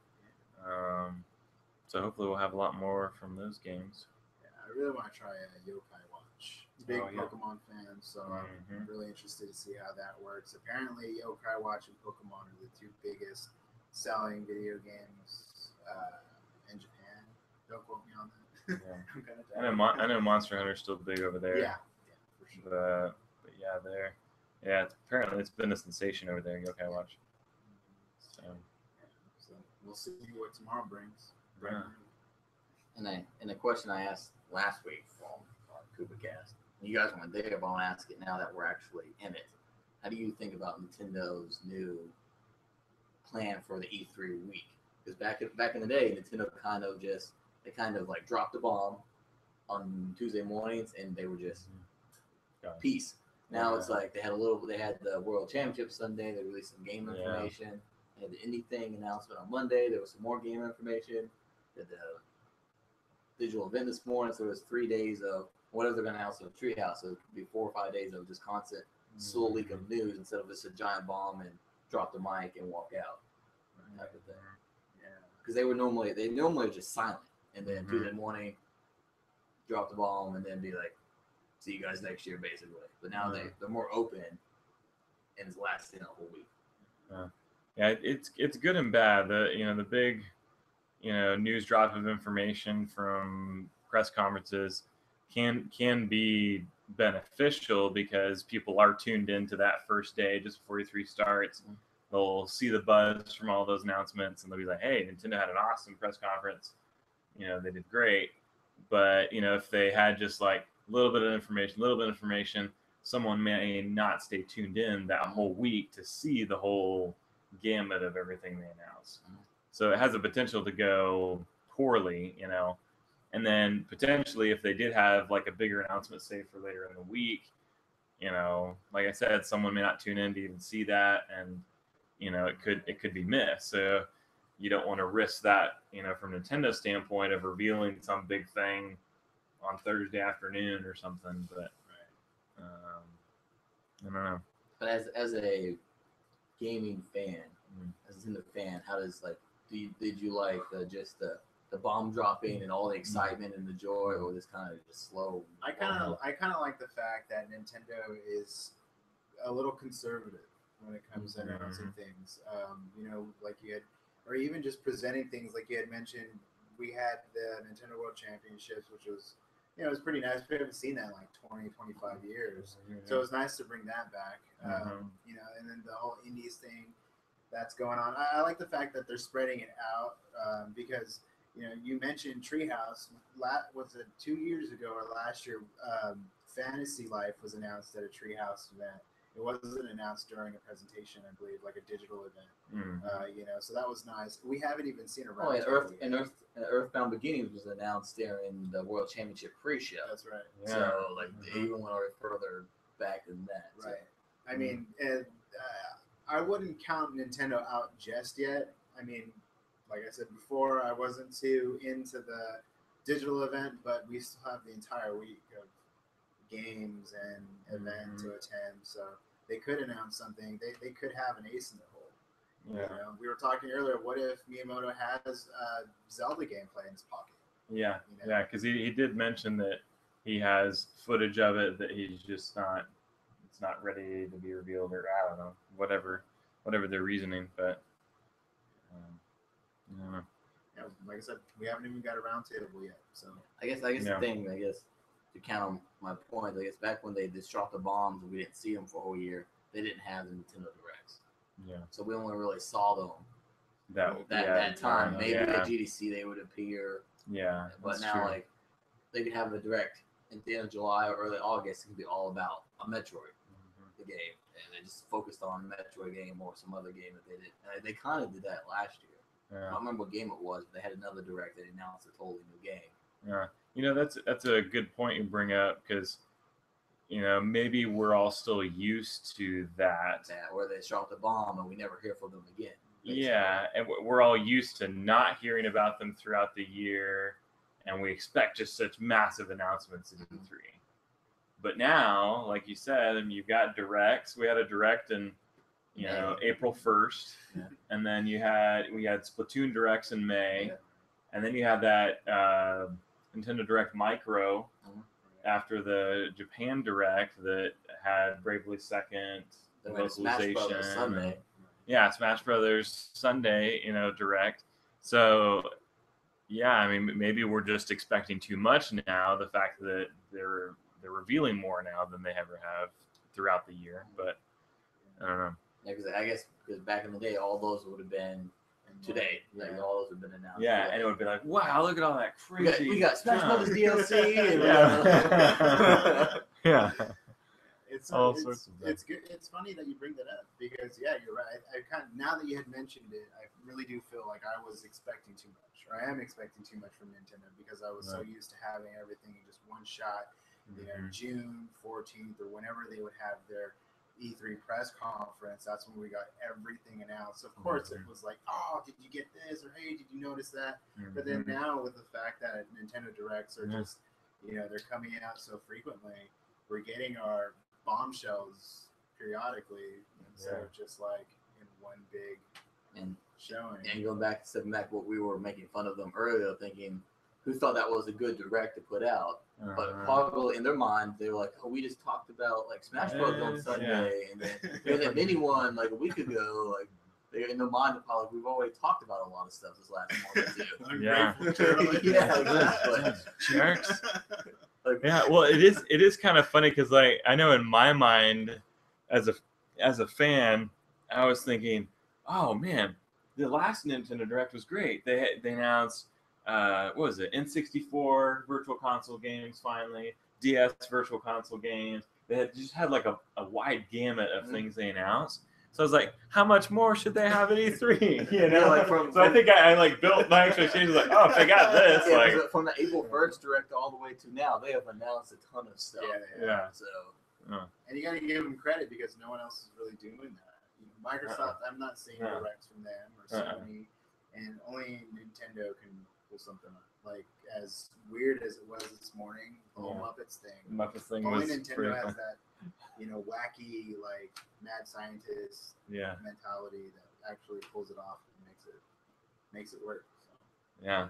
So hopefully we'll have a lot more from those games. Yeah, I really want to try Yokai Watch. Big Pokemon fan, so I'm really interested to see how that works. Apparently, Yokai Watch and Pokemon are the 2 biggest selling video games in Japan. Don't quote me on that. Yeah. I'm gonna die. I know Monster Hunter's still big over there. Yeah, for sure. But yeah, apparently it's been a sensation over there. Yokai Watch. So We'll see what tomorrow brings. Yeah. And a question I asked last week from Koopa Kast. You guys weren't there, but I'll ask it now that we're actually in it. How do you think about Nintendo's new plan for the E3 week? Because back in the day, Nintendo kind of like dropped the bomb on Tuesday mornings, and they were just peace. Now it's like they had the World Championship Sunday. They released some game information. They had the indie thing announcement on Monday. There was some more game information. They had the digital event this morning. So it was 3 days of whatever they're going to announce in the Treehouse. So it could be 4 or 5 days of just constant slow leak of news instead of just a giant bomb and drop the mic and walk out type of thing. Yeah, because they normally are just silent, and then Tuesday morning drop the bomb and then be like, "See you guys next year," basically. But now they're more open, and it's lasting a whole week. Yeah, it's good and bad. The big news drop of information from press conferences can be beneficial because people are tuned into that first day just before E3 starts. They'll see the buzz from all those announcements and they'll be like, "Hey, Nintendo had an awesome press conference. They did great." But if they had just like a little bit of information, someone may not stay tuned in that whole week to see the whole gamut of everything they announce. So it has a potential to go poorly, and then potentially if they did have like a bigger announcement, say for later in the week, like I said, someone may not tune in to even see that, and it could be missed. So you don't want to risk that, from Nintendo's standpoint of revealing some big thing on Thursday afternoon or something. But I don't know. But as a gaming fan, as a Nintendo fan, how does did you like just the bomb dropping and all the excitement and the joy, or this kind of just slow? I kind of like the fact that Nintendo is a little conservative when it comes to announcing things. Like you had, or even just presenting things like you had mentioned. We had the Nintendo World Championships, which was, it was pretty nice. We haven't seen that in like 20, 25 years. So it was nice to bring that back. And then the whole Indies thing that's going on. I like the fact that they're spreading it out because, you mentioned Treehouse. Was it 2 years ago or last year? Fantasy Life was announced at a Treehouse event. It wasn't announced during a presentation, I believe, like a digital event. So that was nice. We haven't even seen a round. Earthbound Beginnings was announced during the World Championship pre-show. That's right. Yeah. So they even went further back than that. Right. So. I mean, I wouldn't count Nintendo out just yet. I mean, like I said before, I wasn't too into the digital event, but we still have the entire week of games and event to attend. So they could announce something. They could have an ace in the hole. Yeah. We were talking earlier. What if Miyamoto has Zelda gameplay in his pocket? Yeah, because he did mention that he has footage of it that he's just not. It's not ready to be revealed, or I don't know, whatever their reasoning. But I don't know. Yeah, like I said, we haven't even got a round table yet. So I guess the thing, to count my point, back when they just dropped the bombs and we didn't see them for a whole year, they didn't have the Nintendo Directs. Yeah. So we only really saw them that true. time. Maybe at GDC they would appear. Yeah. But now true. they could have a Direct at the end of July or early August. It could be all about a Metroid, the game, and they just focused on a Metroid game or some other game that they did. And they kind of did that last year. Yeah. I don't remember what game it was, but they had another Direct that announced a totally new game. Yeah. That's a good point you bring up because, maybe we're all still used to that. Where they drop the bomb and we never hear from them again. Basically. Yeah, and we're all used to not hearing about them throughout the year, and we expect just such massive announcements in E3. But now, like you said, you've got Directs. We had a Direct in April 1st, and then we had Splatoon Directs in May, and then you had that Nintendo Direct Micro after the Japan Direct that had Bravely Second, the localization. Sunday. Yeah, Smash Brothers Sunday, Direct. So, yeah, I mean, maybe we're just expecting too much now. The fact that they're revealing more now than they ever have throughout the year, but I don't know. Yeah, because I guess back in the day, all those would have been today. Like all those would have been announced. Yeah, today. and it would be like, wow, look at all that crazy. We got Smash Brothers DLC. And Yeah. It's all sorts of it's good. It's funny that you bring that up because you're right. I kind of, now that you had mentioned it, I really do feel like I was expecting too much, or I am expecting too much from Nintendo because I was so used to having everything in just one shot. June 14th or whenever they would have their E3 press conference, that's when we got everything announced. Of course, it was like, oh, did you get this? Or hey, did you notice that? But then now with the fact that Nintendo Directs are just, they're coming out so frequently, we're getting our bombshells periodically instead of just like in one big showing. And going back to what we were making fun of them earlier, thinking, who thought that was a good Direct to put out? But probably in their mind, they were like, "Oh, we just talked about like Smash Bros on Sunday, and then that mini one like a week ago." Like they're in their mind, they're probably like, "We've already talked about a lot of stuff this last month too." Jerks. Yeah, well, it is kind of funny because like I know in my mind, as a fan, I was thinking, "Oh man, the last Nintendo Direct was great. They announced." What was it? N64 virtual console games finally, DS virtual console games. They just had like a wide gamut of things they announced. So I was like, how much more should they have at E3? So I think I like built my expectations like, oh, if they got this, like from the April 1st Direct all the way to now, they have announced a ton of stuff. Yeah. So. And you got to give them credit because no one else is really doing that. Microsoft, I'm not seeing Directs from them or Sony, and only Nintendo can pull something up. Like as weird as it was this morning, the whole Muppets thing. Only Nintendo has that, wacky like mad scientist mentality that actually pulls it off and makes it work. So. Yeah.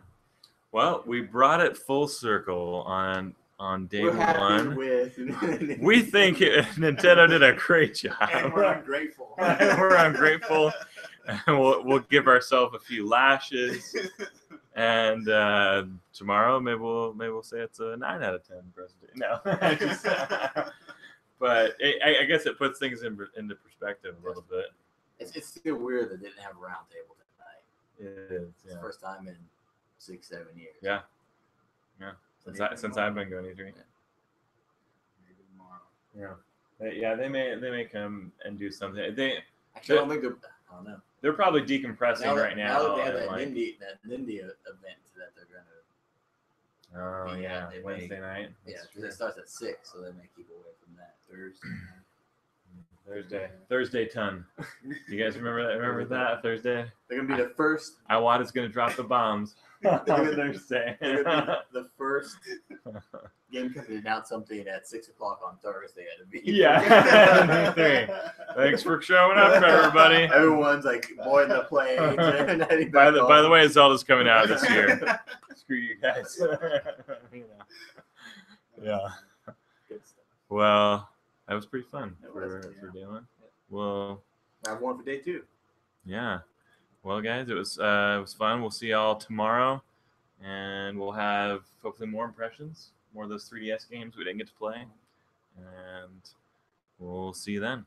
Well, we brought it full circle on day one. We think Nintendo did a great job. And we're ungrateful. And we'll give ourselves a few lashes. And tomorrow, maybe we'll say it's a 9 out of 10 presentation. No, but I guess it puts things into perspective a little bit. It's still weird that they didn't have a round table tonight. It is. It's the first time in 6-7 years. Yeah. Since I've been going E3. Maybe tomorrow. Yeah. They may come and do something. Actually, I don't think they're. I don't know. They're probably decompressing right now. Now that they have that Nindy event that they're gonna. Oh yeah, Wednesday night. Yeah, it starts at 6, so they may keep away from that Thursday ton. You guys remember that? Remember that Thursday? They're gonna be the first. Iwata's gonna drop the bombs. Thursday. They're gonna be the first game company to announce something at 6 o'clock on Thursday at a meeting. Yeah. Thanks for showing up, everybody. Everyone's like boarding the plane. By the way, Zelda's coming out this year. Screw you guys. Yeah. Good stuff. Well, that was pretty fun for Dylan. Well, I have one for day 2. Yeah. Well, guys, it was fun. We'll see y'all tomorrow, and we'll have hopefully more impressions, more of those 3DS games we didn't get to play, and we'll see you then.